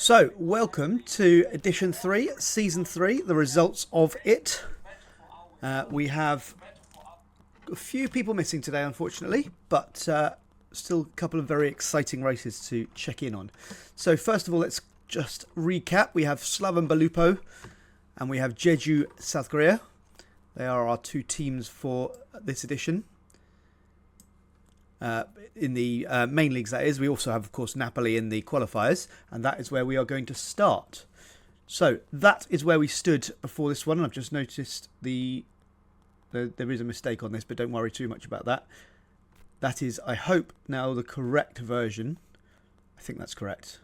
So, welcome to Edition 3, Season 3, the results of it. We have a few people missing today, unfortunately, but still a couple of very exciting races to check in on. So, first of all, let's just recap. We have Slaven Belupo and we have Jeju, South Korea. They are our two teams for this edition. In the main leagues, that is. We also have, of course, Napoli in the qualifiers, and that is where we are going to start. So that is where we stood before this one, and I've just noticed there is a mistake on this, but don't worry too much about that. That is, I hope, now the correct version. I think that's correct.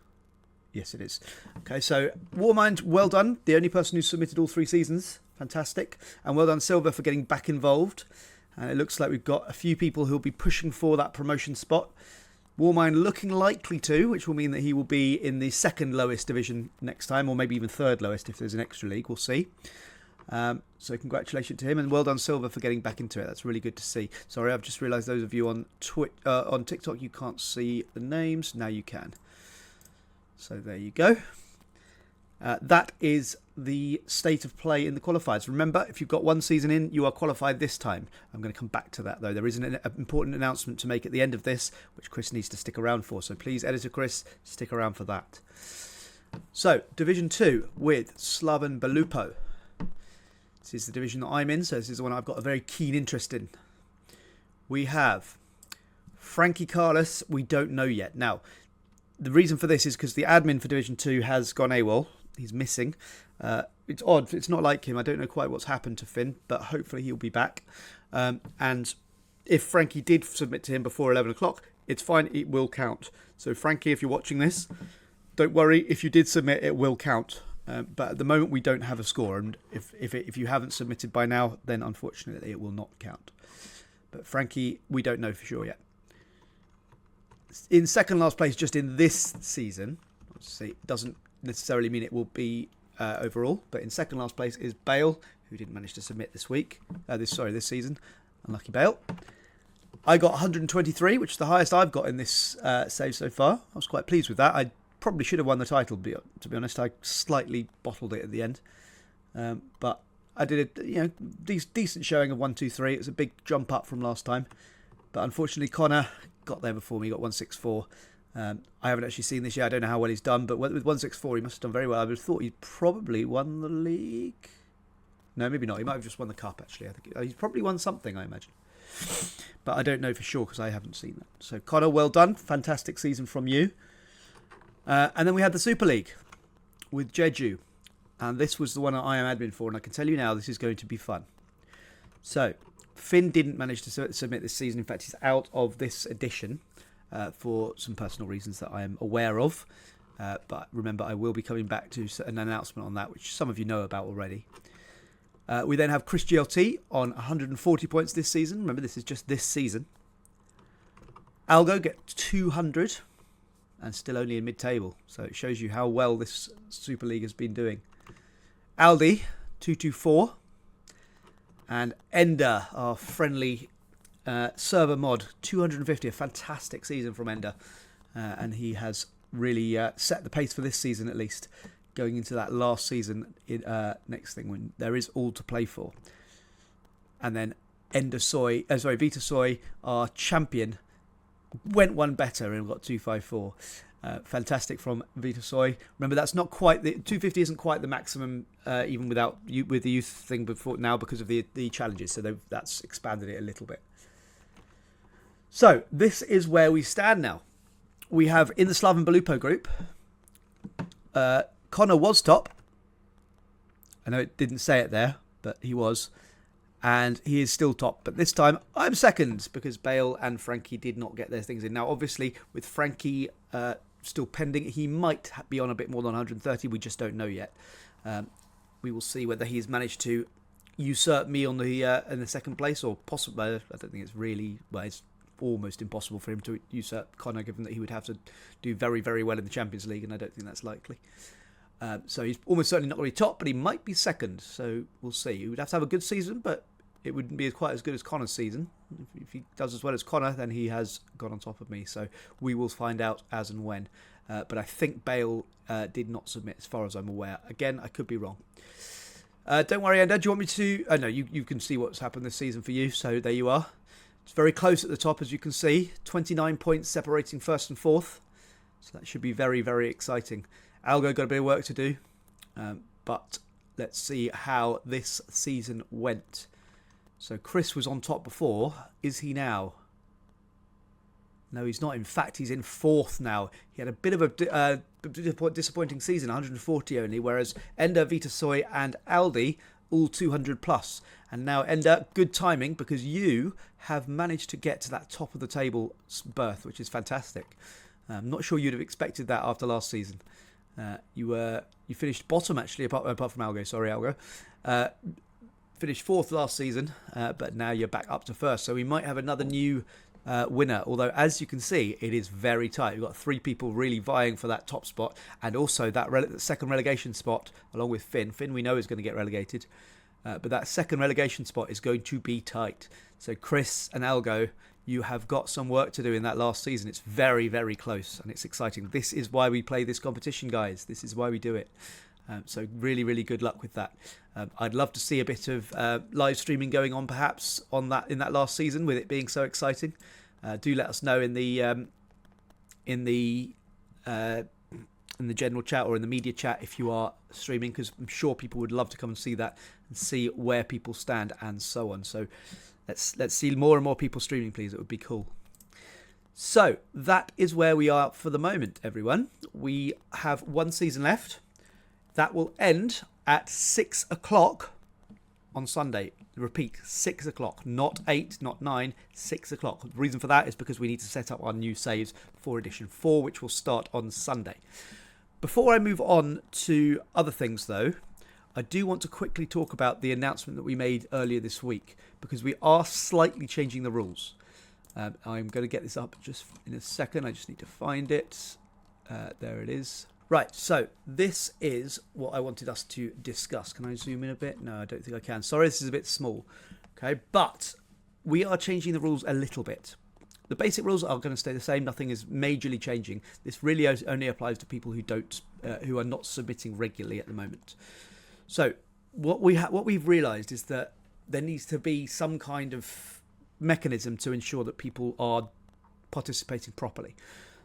Yes, it is. Okay, so Warmind, well done. The only person who submitted all 3 seasons. Fantastic. And well done, Silver, for getting back involved. And it looks like we've got a few people who'll be pushing for that promotion spot. Warmind looking likely to, which will mean that he will be in the second lowest division next time, or maybe even third lowest if there's an extra league. We'll see. So congratulations to him, and well done, Silver, for getting back into it. That's really good to see. Sorry, I've just realised those of you on TikTok, you can't see the names. Now you can. So there you go. That is the state of play in the qualifiers. Remember, if you've got one season in, you are qualified this time. I'm going to come back to that, though. There is an important announcement to make at the end of this, which Chris needs to stick around for. So please, Editor Chris, stick around for that. So, Division 2 with Slaven Belupo. This is the division that I'm in, so this is the one I've got a very keen interest in. We have Frankie Carlos, we don't know yet. Now, the reason for this is because the admin for Division 2 has gone AWOL. He's missing. It's odd. It's not like him. I don't know quite what's happened to Finn, but hopefully he'll be back. And if Frankie did submit to him before 11 o'clock, it's fine. It will count. So Frankie, if you're watching this, don't worry. If you did submit, it will count. But at the moment, we don't have a score. And if you haven't submitted by now, then unfortunately it will not count. But Frankie, we don't know for sure yet. In second last place, just in this season, obviously it doesn't necessarily mean it will be overall, but in second last place is Bale, who didn't manage to submit this season. Unlucky Bale. I got 123, which is the highest I've got in this save so far. I was quite pleased with that. I probably should have won the title, to be honest. I slightly bottled it at the end, but I did a decent showing of 123. It was a big jump up from last time, but unfortunately Connor got there before me. He got 164. I haven't actually seen this yet. I don't know how well he's done, but with 164 he must have done very well. I would have thought he'd probably won the league. No, maybe not. He might have just won the cup, actually. I think he's probably won something, I imagine. But I don't know for sure because I haven't seen that. So Connor, well done. Fantastic season from you. And then we had the Super League with Jeju. And this was the one I am admin for, and I can tell you now this is going to be fun. So Finn didn't manage to submit this season. In fact, he's out of this edition for some personal reasons that I am aware of. But remember, I will be coming back to an announcement on that, which some of you know about already. We then have Chris GLT on 140 points this season. Remember, this is just this season. Algo gets 200 and still only in mid-table. So it shows you how well this Super League has been doing. Aldi, 224. And Ender, our friendly server mod, 250. A fantastic season from Ender. And he has really set the pace for this season, at least, going into that last season next thing when there is all to play for. And then Vita Soy, our champion, went one better and got 254. Fantastic from Vita Soy. Remember, that's not quite the 250 isn't quite the maximum even with the youth thing before now because of the challenges. So that's expanded it a little bit. So this is where we stand now. We have in the Slaven Belupo group, Connor was top. I know it didn't say it there, but he was. And he is still top. But this time, I'm second because Bale and Frankie did not get their things in. Now, obviously, with Frankie still pending, he might be on a bit more than 130. We just don't know yet. We will see whether he's managed to usurp me on in the second place or possibly. I don't think it's really. Well, it's almost impossible for him to usurp Connor, given that he would have to do very, very well in the Champions League, and I don't think that's likely. So he's almost certainly not going to be top, but he might be second. So we'll see. He would have to have a good season, but it wouldn't be quite as good as Connor's season. If he does as well as Connor, then he has gone on top of me. So we will find out as and when. but I think Bale did not submit as far as I'm aware. Again, I could be wrong. Don't worry, Ender. Do you want me to... Oh, no, you can see what's happened this season for you, so there you are. It's very close at the top, as you can see. 29 points separating first and fourth. So that should be very, very exciting. Algo got a bit of work to do, but let's see how this season went. So Chris was on top before. Is he now? No, he's not. In fact, he's in fourth now. He had a bit of a disappointing season, 140 only, whereas Ender, Vitasoy and Aldi all 200 plus. And now, Ender, good timing, because you have managed to get to that top of the table berth, which is fantastic. I'm not sure you'd have expected that after last season. You finished bottom, actually, apart from Algo. Sorry, Algo. Finished fourth last season, but now you're back up to first. So we might have another new winner, although as you can see, it is very tight. We've got three people really vying for that top spot, and also that second relegation spot, along with Finn. Finn, we know, is going to get relegated, but that second relegation spot is going to be tight. So Chris and Algo, you have got some work to do in that last season. It's very, very close, and it's exciting. This is why we play this competition, guys. This is why we do it. So really, really good luck with that. I'd love to see a bit of live streaming going on, perhaps in that last season, with it being so exciting. Do let us know in the general chat or in the media chat if you are streaming, because I'm sure people would love to come and see that and see where people stand and so on. So let's see more and more people streaming, please. It would be cool. So that is where we are for the moment, everyone. We have one season left. That will end at 6 o'clock on Sunday. Repeat, 6 o'clock, not 8, not 9, 6 o'clock. The reason for that is because we need to set up our new saves for Edition 4, which will start on Sunday. Before I move on to other things, though, I do want to quickly talk about the announcement that we made earlier this week, because we are slightly changing the rules. I'm going to get this up just in a second. I just need to find it. There it is. Right, so this is what I wanted us to discuss. Can I zoom in a bit? No, I don't think I can. Sorry, this is a bit small. Okay, but we are changing the rules a little bit. The basic rules are going to stay the same. Nothing is majorly changing. This really only applies to people who are not submitting regularly at the moment. So what we've realised is that there needs to be some kind of mechanism to ensure that people are participating properly.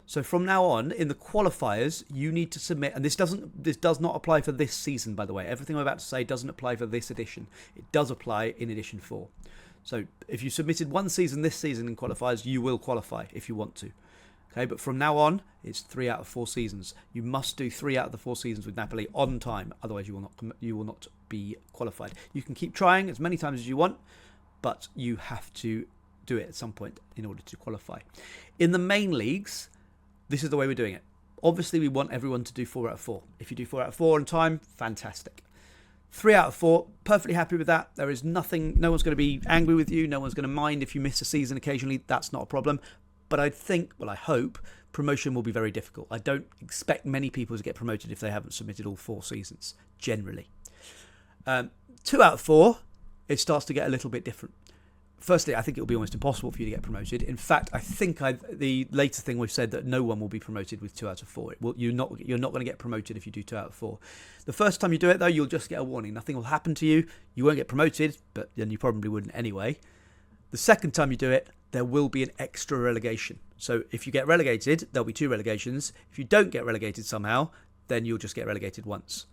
So from now on, in the qualifiers, you need to submit, and this does not apply for this season, by the way. Everything I'm about to say doesn't apply for this edition. It does apply in Edition 4. So if you submitted one season this season in qualifiers, you will qualify if you want to. Okay, but from now on, it's 3 out of 4 seasons. You must do 3 out of the 4 seasons with Napoli on time, otherwise you will not be qualified. You can keep trying as many times as you want, but you have to do it at some point in order to qualify. In the main leagues, this is the way we're doing it. Obviously, we want everyone to do 4 out of 4. If you do 4 out of 4 on time, fantastic. 3 out of 4, perfectly happy with that. There is nothing, no one's going to be angry with you. No one's going to mind if you miss a season occasionally. That's not a problem. But I hope promotion will be very difficult. I don't expect many people to get promoted if they haven't submitted all 4 seasons, generally. 2 out of 4, it starts to get a little bit different. Firstly, I think it will be almost impossible for you to get promoted. In fact, I think the later thing we've said that no one will be promoted with 2 out of 4. You're not going to get promoted if you do 2 out of 4. The first time you do it, though, you'll just get a warning. Nothing will happen to you. You won't get promoted, but then you probably wouldn't anyway. The second time you do it, there will be an extra relegation. So if you get relegated, there'll be 2 relegations. If you don't get relegated somehow, then you'll just get relegated once.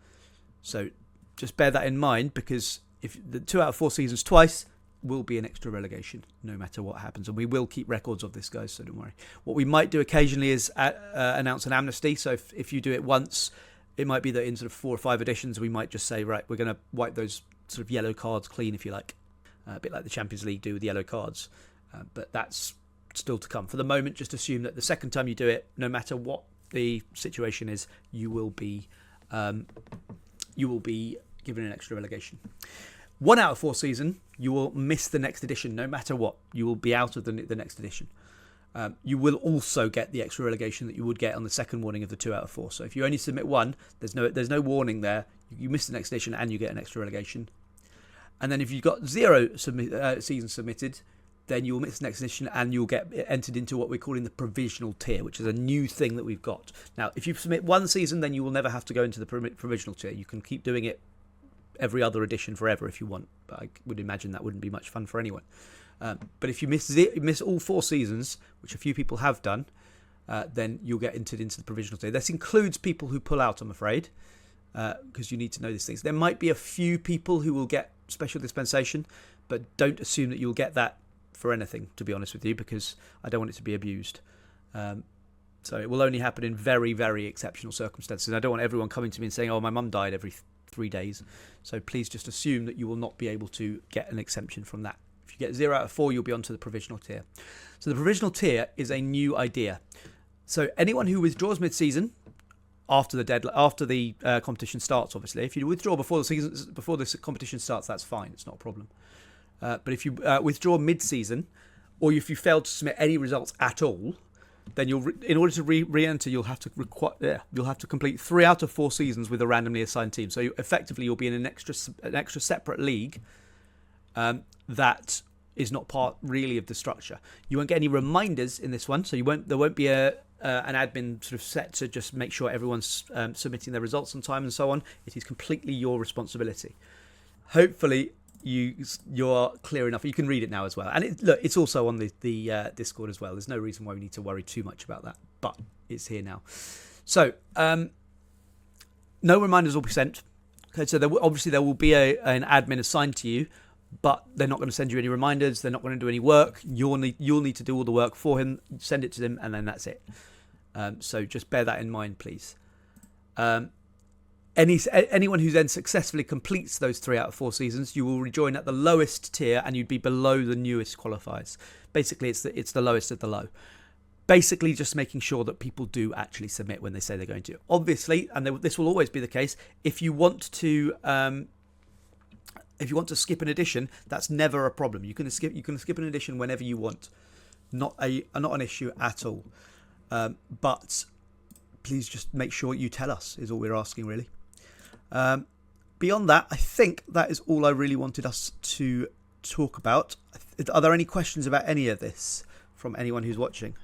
So just bear that in mind, because if the 2 out of 4 seasons twice, will be an extra relegation no matter what happens, and we will keep records of this, guys, so don't worry. What we might do occasionally is announce an amnesty. So if you do it once, it might be that in sort of 4 or 5 editions we might just say, right, we're going to wipe those sort of yellow cards clean, if you like, a bit like the Champions League do with yellow cards, but that's still to come. For the moment, just assume that the second time you do it, no matter what the situation is, you will be given an extra relegation. 1 out of 4 season, you will miss the next edition no matter what. You will be out of the next edition. You will also get the extra relegation that you would get on the second warning of the 2 out of 4. So if you only submit 1, there's no warning there. You miss the next edition and you get an extra relegation. And then if you've got 0 seasons submitted, then you'll miss the next edition and you'll get entered into what we're calling the provisional tier, which is a new thing that we've got. Now, if you submit one season, then you will never have to go into the provisional tier. You can keep doing it every other edition forever if you want, but I would imagine that wouldn't be much fun for anyone. But if you miss all 4 seasons, which a few people have done, then you'll get entered into the provisional tier. This includes people who pull out, I'm afraid, because you need to know these things. There might be a few people who will get special dispensation, but don't assume that you'll get that for anything, to be honest with you, because I don't want it to be abused. So it will only happen in very, very exceptional circumstances. And I don't want everyone coming to me and saying, oh, my mum died every 3 days. So please just assume that you will not be able to get an exemption from that. If you get 0 out of 4, you'll be onto the provisional tier. So the provisional tier is a new idea. So anyone who withdraws mid-season, after the competition starts, obviously, if you withdraw before the competition starts, that's fine. It's not a problem. But if you withdraw mid-season, or if you fail to submit any results at all, then in order to re-enter, you'll have to complete 3 out of 4 seasons with a randomly assigned team. So effectively, you'll be in an extra separate league that is not part really of the structure. You won't get any reminders in this one, so there won't be an admin sort of set to just make sure everyone's submitting their results on time and so on. It is completely your responsibility. Hopefully, you're clear enough. You can read it now as well, and it's also on the Discord as well. There's no reason why we need to worry too much about that, but it's here now. So no reminders will be sent. Okay, so there will be an admin assigned to you, but they're not going to send you any reminders. They're not going to do any work. You'll need to do all the work for him. Send it to them, and then that's it. So just bear that in mind, please. Anyone who then successfully completes those 3 out of 4 seasons, you will rejoin at the lowest tier, and you'd be below the newest qualifiers. Basically, it's the lowest of the low. Basically, just making sure that people do actually submit when they say they're going to. Obviously, and this will always be the case. If you want to skip an edition, that's never a problem. You can skip an edition whenever you want. Not an issue at all. But please just make sure you tell us, is all we're asking, really. Beyond that, I think that is all I really wanted us to talk about. Are there any questions about any of this from anyone who's watching?